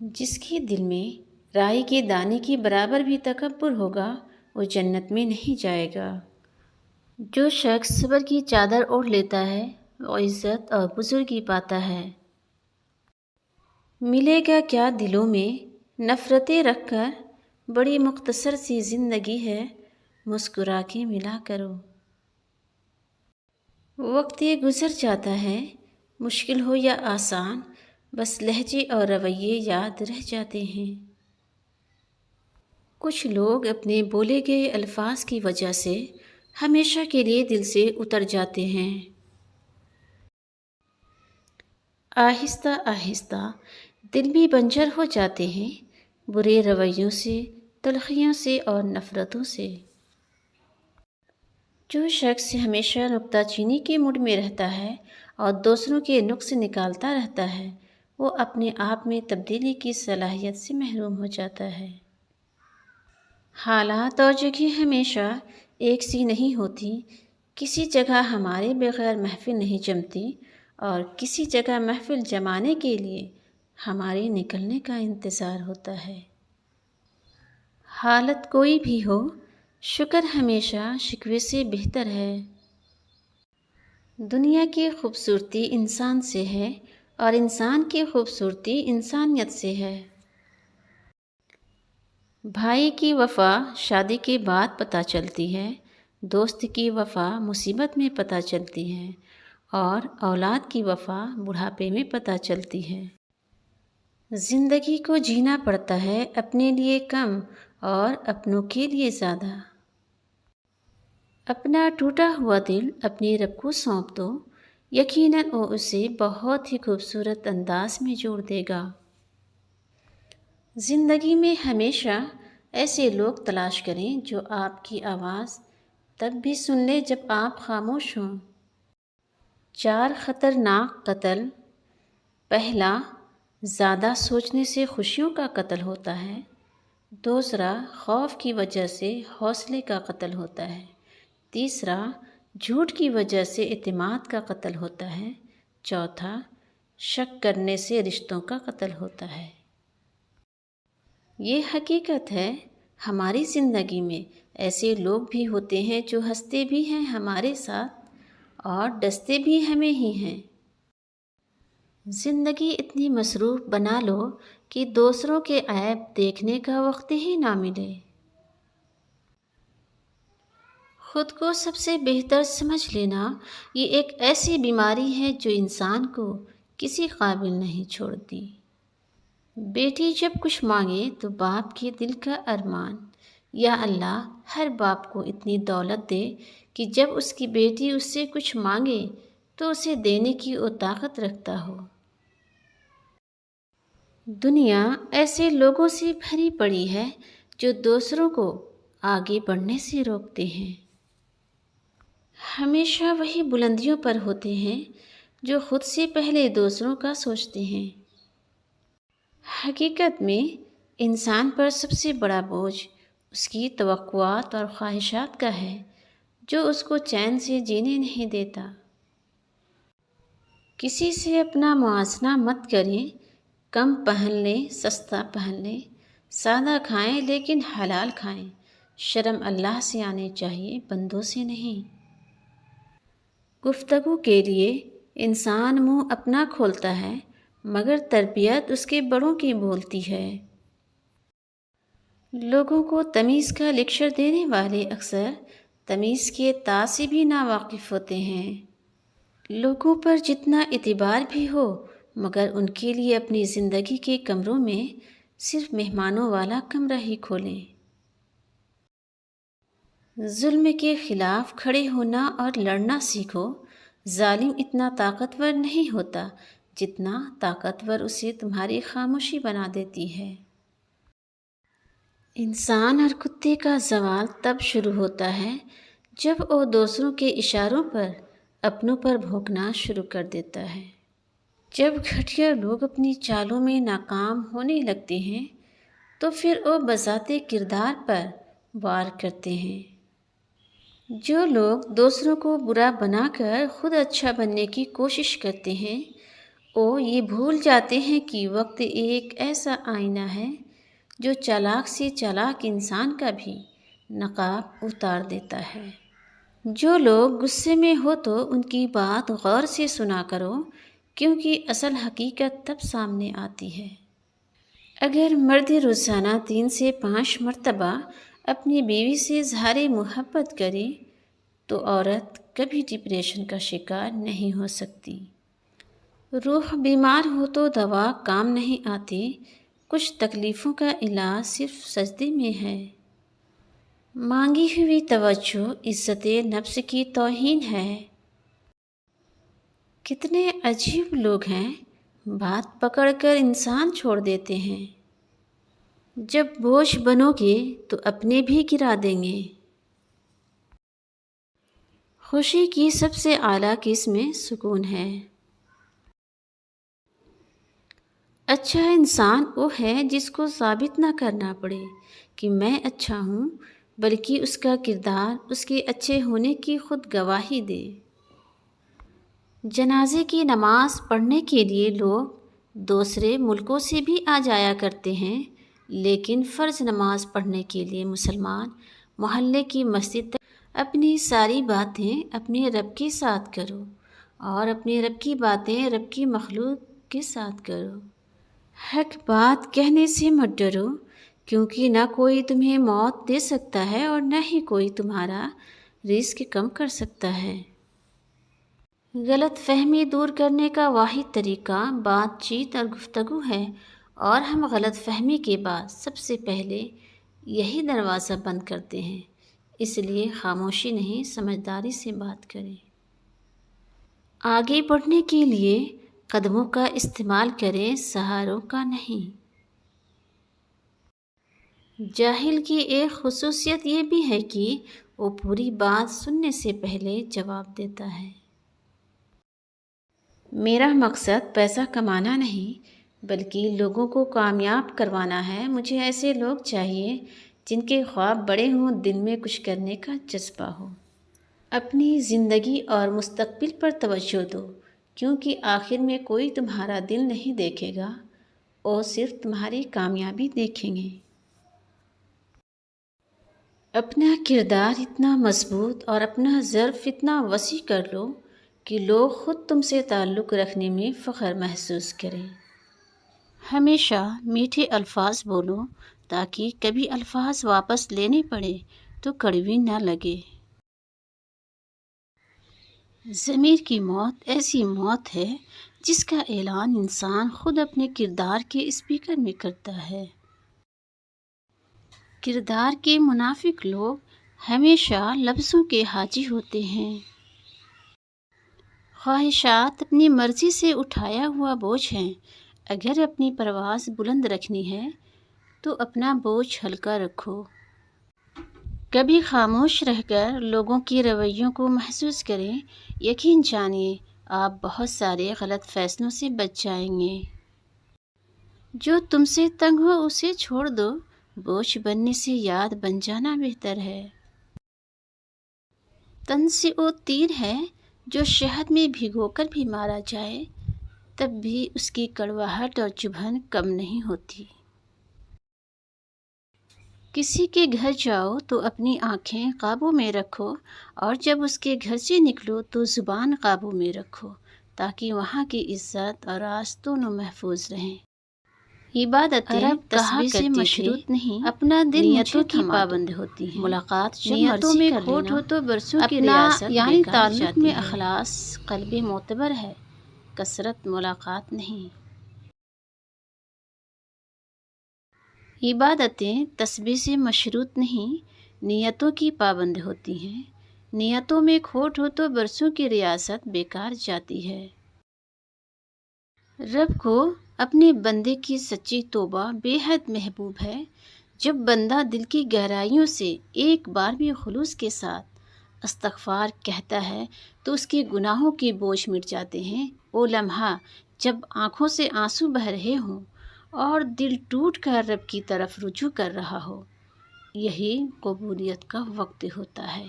جس کے دل میں رائی کے دانے کے برابر بھی تکبر ہوگا وہ جنت میں نہیں جائے گا۔ جو شخص صبر کی چادر اوڑھ لیتا ہے وہ عزت اور بزرگی پاتا ہے۔ ملے گا کیا دلوں میں نفرتیں رکھ کر، بڑی مختصر سی زندگی ہے، مسکرا کے ملا کرو۔ وقت یہ گزر جاتا ہے، مشکل ہو یا آسان، بس لہجے اور رویے یاد رہ جاتے ہیں۔ کچھ لوگ اپنے بولے گئے الفاظ کی وجہ سے ہمیشہ کے لیے دل سے اتر جاتے ہیں۔ آہستہ آہستہ دل بھی بنجر ہو جاتے ہیں، برے رویوں سے، تلخیوں سے اور نفرتوں سے۔ جو شخص ہمیشہ نکتہ چینی کے موڈ میں رہتا ہے اور دوسروں کے نقص نکالتا رہتا ہے، وہ اپنے آپ میں تبدیلی کی صلاحیت سے محروم ہو جاتا ہے۔ حالات اور جگہ ہمیشہ ایک سی نہیں ہوتی، کسی جگہ ہمارے بغیر محفل نہیں جمتی اور کسی جگہ محفل جمانے کے لیے ہمارے نکلنے کا انتظار ہوتا ہے۔ حالت کوئی بھی ہو، شکر ہمیشہ شکوے سے بہتر ہے۔ دنیا کی خوبصورتی انسان سے ہے اور انسان کی خوبصورتی انسانیت سے ہے۔ بھائی کی وفا شادی کے بعد پتہ چلتی ہے، دوست کی وفا مصیبت میں پتہ چلتی ہے اور اولاد کی وفا بڑھاپے میں پتہ چلتی ہے۔ زندگی کو جینا پڑتا ہے اپنے لیے کم اور اپنوں کے لیے زیادہ۔ اپنا ٹوٹا ہوا دل اپنے رب کو سونپ دو، یقیناً وہ اسے بہت ہی خوبصورت انداز میں جوڑ دے گا۔ زندگی میں ہمیشہ ایسے لوگ تلاش کریں جو آپ کی آواز تب بھی سن لے جب آپ خاموش ہوں۔ 4 خطرناک قتل۔ پہلا، زیادہ سوچنے سے خوشیوں کا قتل ہوتا ہے۔ دوسرا، خوف کی وجہ سے حوصلے کا قتل ہوتا ہے۔ تیسرا، جھوٹ کی وجہ سے اعتماد کا قتل ہوتا ہے۔ چوتھا، شک کرنے سے رشتوں کا قتل ہوتا ہے۔ یہ حقیقت ہے، ہماری زندگی میں ایسے لوگ بھی ہوتے ہیں جو ہنستے بھی ہیں ہمارے ساتھ اور ڈستے بھی ہمیں ہی ہیں۔ زندگی اتنی مصروف بنا لو کہ دوسروں کے عیب دیکھنے کا وقت ہی نہ ملے۔ خود کو سب سے بہتر سمجھ لینا یہ ایک ایسی بیماری ہے جو انسان کو کسی قابل نہیں چھوڑتی۔ بیٹی جب کچھ مانگے تو باپ کے دل کا ارمان، یا اللہ ہر باپ کو اتنی دولت دے کہ جب اس کی بیٹی اس سے کچھ مانگے تو اسے دینے کی وہ طاقت رکھتا ہو۔ دنیا ایسے لوگوں سے بھری پڑی ہے جو دوسروں کو آگے بڑھنے سے روکتے ہیں۔ ہمیشہ وہی بلندیوں پر ہوتے ہیں جو خود سے پہلے دوسروں کا سوچتے ہیں۔ حقیقت میں انسان پر سب سے بڑا بوجھ اس کی توقعات اور خواہشات کا ہے جو اس کو چین سے جینے نہیں دیتا۔ کسی سے اپنا موازنہ مت کریں، کم پہن لیں، سستا پہن لیں، سادہ کھائیں لیکن حلال کھائیں۔ شرم اللہ سے آنی چاہیے، بندوں سے نہیں۔ گفتگو کے لیے انسان منہ اپنا کھولتا ہے مگر تربیت اس کے بڑوں کی بولتی ہے۔ لوگوں کو تمیز کا لیکچر دینے والے اکثر تمیز کے تا سے بھی ناواقف ہوتے ہیں۔ لوگوں پر جتنا اعتبار بھی ہو مگر ان کے لیے اپنی زندگی کے کمروں میں صرف مہمانوں والا کمرہ ہی کھولیں۔ ظلم کے خلاف کھڑے ہونا اور لڑنا سیکھو۔ ظالم اتنا طاقتور نہیں ہوتا جتنا طاقتور اسے تمہاری خاموشی بنا دیتی ہے۔ انسان اور کتے کا زوال تب شروع ہوتا ہے جب وہ دوسروں کے اشاروں پر اپنوں پر بھونکنا شروع کر دیتا ہے۔ جب گھٹیا لوگ اپنی چالوں میں ناکام ہونے لگتے ہیں تو پھر وہ بذات کردار پر وار کرتے ہیں۔ جو لوگ دوسروں کو برا بنا کر خود اچھا بننے کی کوشش کرتے ہیں وہ یہ بھول جاتے ہیں کہ وقت ایک ایسا آئینہ ہے جو چالاک سے چالاک انسان کا بھی نقاب اتار دیتا ہے۔ جو لوگ غصے میں ہو تو ان کی بات غور سے سنا کرو، کیونکہ اصل حقیقت تب سامنے آتی ہے۔ اگر مرد روزانہ 3 سے 5 مرتبہ اپنی بیوی سے اظہار محبت کرے تو عورت کبھی ڈپریشن کا شکار نہیں ہو سکتی۔ روح بیمار ہو تو دوا کام نہیں آتی، کچھ تکلیفوں کا علاج صرف سجدے میں ہے۔ مانگی ہوئی توجہ عزت نفس کی توہین ہے۔ کتنے عجیب لوگ ہیں، بات پکڑ کر انسان چھوڑ دیتے ہیں، جب بوجھ بنو گے تو اپنے بھی گرا دیں گے۔ خوشی کی سب سے اعلیٰ قسم سکون ہے۔ اچھا انسان وہ ہے جس کو ثابت نہ کرنا پڑے کہ میں اچھا ہوں، بلکہ اس کا کردار اس کے اچھے ہونے کی خود گواہی دے۔ جنازے کی نماز پڑھنے کے لیے لوگ دوسرے ملکوں سے بھی آ جایا کرتے ہیں، لیکن فرض نماز پڑھنے کے لیے مسلمان محلے کی مسجد تک اپنی ساری باتیں اپنے رب کے ساتھ کرو، اور اپنے رب کی باتیں رب کی مخلوق کے ساتھ کرو۔ حق بات کہنے سے مت ڈرو، کیونکہ نہ کوئی تمہیں موت دے سکتا ہے اور نہ ہی کوئی تمہارا رزق کم کر سکتا ہے۔ غلط فہمی دور کرنے کا واحد طریقہ بات چیت اور گفتگو ہے، اور ہم غلط فہمی کے بعد سب سے پہلے یہی دروازہ بند کرتے ہیں، اس لیے خاموشی نہیں، سمجھداری سے بات کریں۔ آگے بڑھنے کے لیے قدموں کا استعمال کریں، سہاروں کا نہیں۔ جاہل کی ایک خصوصیت یہ بھی ہے کہ وہ پوری بات سننے سے پہلے جواب دیتا ہے۔ میرا مقصد پیسہ کمانا نہیں، بلکہ لوگوں کو کامیاب کروانا ہے۔ مجھے ایسے لوگ چاہیے جن کے خواب بڑے ہوں، دل میں کچھ کرنے کا جذبہ ہو۔ اپنی زندگی اور مستقبل پر توجہ دو، کیونکہ آخر میں کوئی تمہارا دل نہیں دیکھے گا، وہ صرف تمہاری کامیابی دیکھیں گے۔ اپنا کردار اتنا مضبوط اور اپنا ظرف اتنا وسیع کر لو کہ لوگ خود تم سے تعلق رکھنے میں فخر محسوس کریں۔ ہمیشہ میٹھے الفاظ بولو تاکہ کبھی الفاظ واپس لینے پڑے تو کڑوی نہ لگے۔ ضمیر کی موت ایسی موت ہے جس کا اعلان انسان خود اپنے کردار کے اسپیکر میں کرتا ہے۔ کردار کے منافق لوگ ہمیشہ لفظوں کے حاجی ہوتے ہیں۔ خواہشات اپنی مرضی سے اٹھایا ہوا بوجھ ہیں، اگر اپنی پرواز بلند رکھنی ہے تو اپنا بوجھ ہلکا رکھو۔ کبھی خاموش رہ کر لوگوں کے رویوں کو محسوس کریں، یقین جانیے آپ بہت سارے غلط فیصلوں سے بچ جائیں گے۔ جو تم سے تنگ ہو اسے چھوڑ دو، بوجھ بننے سے یاد بن جانا بہتر ہے۔ تن سے وہ تیر ہے جو شہد میں بھگو کر بھی مارا جائے تب بھی اس کی کڑواہٹ اور چبھن کم نہیں ہوتی۔ کسی کے گھر جاؤ تو اپنی آنکھیں قابو میں رکھو، اور جب اس کے گھر سے نکلو تو زبان قابو میں رکھو، تاکہ وہاں کی عزت اور راز دونوں محفوظ رہیں۔ عبادتیں تسبیح سے مشروط نہیں، اپنا دل نیتوں کی پابند ہوتی ہیں۔ ملاقات نیتوں میں کھوٹ ہو تو برسوں کی ریاست یعنی تعلق میں اخلاص قلب معتبر ہے، کثرت ملاقات نہیں۔ عبادتیں تسبیح سے مشروط نہیں، نیتوں کی پابند ہوتی ہیں۔ نیتوں میں کھوٹ ہو تو برسوں کی ریاست بیکار جاتی ہے۔ رب کو اپنے بندے کی سچی توبہ بے حد محبوب ہے۔ جب بندہ دل کی گہرائیوں سے ایک بار بھی خلوص کے ساتھ استغفار کہتا ہے تو اس کے گناہوں کے بوجھ مٹ جاتے ہیں۔ وہ لمحہ جب آنکھوں سے آنسو بہہ رہے ہوں اور دل ٹوٹ کر رب کی طرف رجوع کر رہا ہو، یہی قبولیت کا وقت ہوتا ہے۔